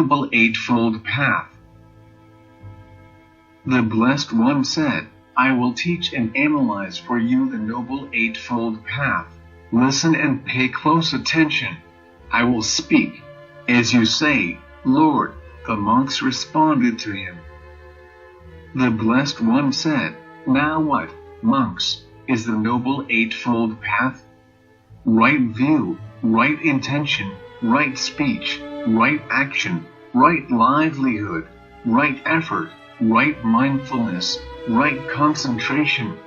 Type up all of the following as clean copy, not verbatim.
Noble Eightfold Path. The Blessed One said, I will teach and analyze for you the Noble Eightfold Path. Listen and pay close attention. I will speak. As you say, Lord, the monks responded to him. The Blessed One said, Now what, monks, is the Noble Eightfold Path? Right view, right intention, right speech, right action, right livelihood, right effort, right mindfulness, right concentration.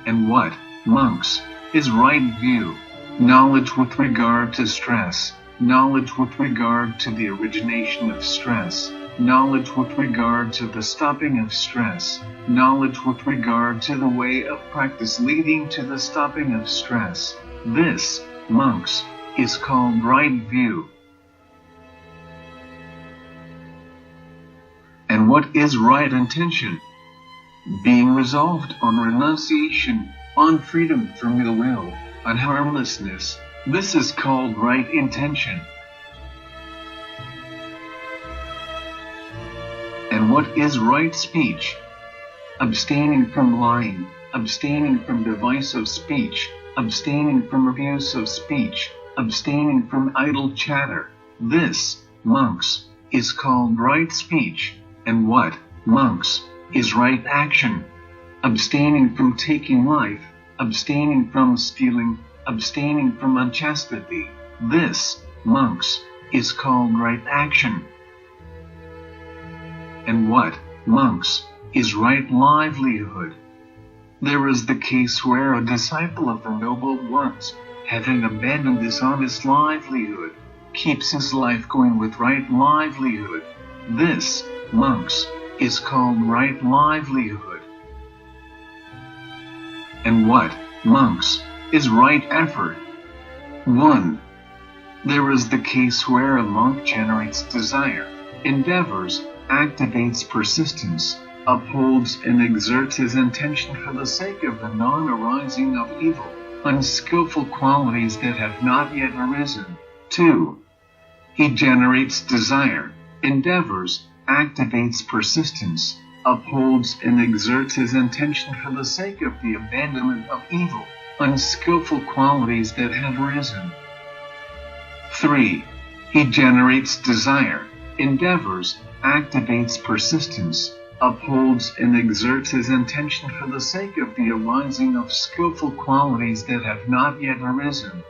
And what, monks, is right view? Knowledge with regard to stress, knowledge with regard to the origination of stress, knowledge with regard to the stopping of stress, knowledge with regard to the way of practice leading to the stopping of stress. This, monks, is called right view. And what is right intention? Being resolved on renunciation, on freedom from ill will, on harmlessness. This is called right intention. And what is right speech? Abstaining from lying, abstaining from divisive speech, abstaining from abuse of speech, abstaining from idle chatter. This, monks, is called right speech. And what, monks, is right action? Abstaining from taking life, abstaining from stealing, abstaining from unchastity. This, monks, is called right action. And what, monks, is right livelihood? There is the case where a disciple of the Noble Ones, having abandoned dishonest livelihood, keeps his life going with right livelihood. This, monks, is called right livelihood. And what, monks, is right effort? 1. There is the case where a monk generates desire, endeavors, activates persistence, upholds and exerts his intention for the sake of the non-arising of evil, unskillful qualities that have not yet arisen. 2. He generates desire, endeavors, activates persistence, upholds and exerts his intention for the sake of the abandonment of evil, unskillful qualities that have arisen. 3. He generates desire, endeavors, activates persistence, upholds and exerts his intention for the sake of the arising of skillful qualities that have not yet arisen.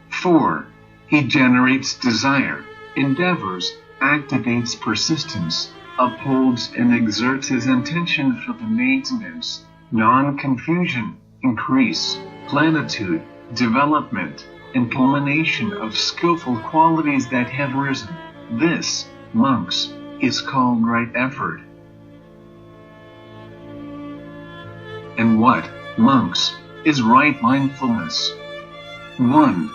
4. He generates desire, endeavors, activates persistence, upholds and exerts his intention for the maintenance, non-confusion, increase, plenitude, development, and culmination of skillful qualities that have arisen. This, monks, is called right effort. And what, monks, is right mindfulness? 1.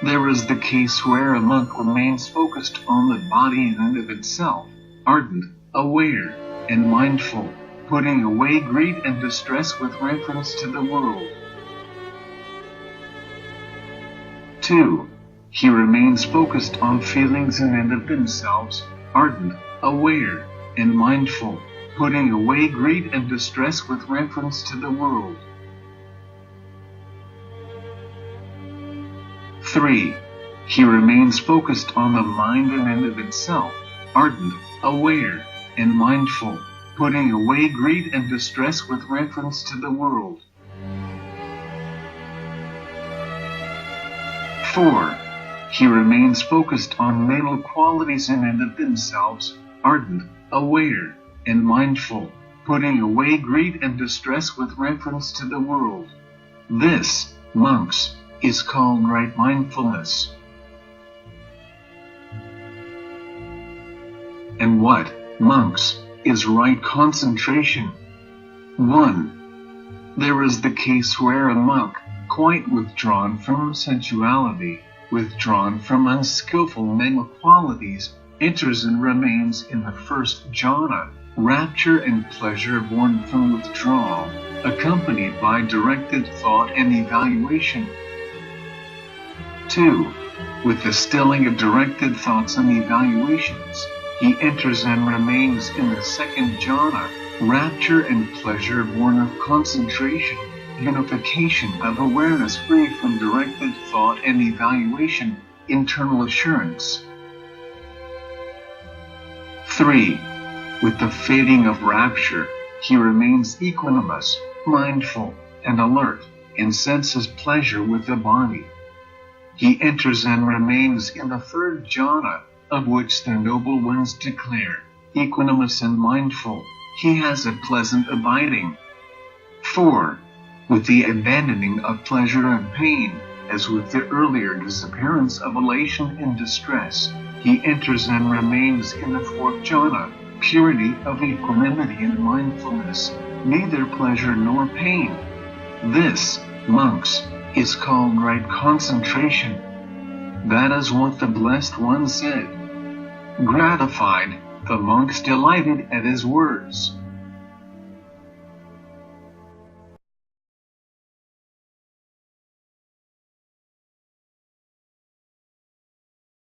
There is the case where a monk remains focused on the body and of itself, ardent, aware, and mindful, putting away greed and distress with reference to the world. 2. He remains focused on feelings in and of themselves, ardent, aware, and mindful, putting away greed and distress with reference to the world. 3. He remains focused on the mind and end of itself, ardent, aware, and mindful, putting away greed and distress with reference to the world. 4. He remains focused on mental qualities in and of themselves, ardent, aware, and mindful, putting away greed and distress with reference to the world. This, monks, is called right mindfulness. And what, monks, is right concentration? 1. There is the case where a monk, quite withdrawn from sensuality, withdrawn from unskillful mental qualities, enters and remains in the first jhana, rapture and pleasure born from withdrawal, accompanied by directed thought and evaluation. 2. With the stilling of directed thoughts and evaluations, he enters and remains in the second jhana, rapture and pleasure born of concentration, unification of awareness free from directed thought and evaluation, internal assurance. 3. With the fading of rapture, he remains equanimous, mindful, and alert, and senses pleasure with the body. He enters and remains in the third jhana, of which the noble ones declare, equanimous and mindful, he has a pleasant abiding. 4. With the abandoning of pleasure and pain, as with the earlier disappearance of elation and distress, he enters and remains in the fourth jhana, purity of equanimity and mindfulness, neither pleasure nor pain. This, monks, is called right concentration. That is what the Blessed One said. Gratified, the monks delighted at his words.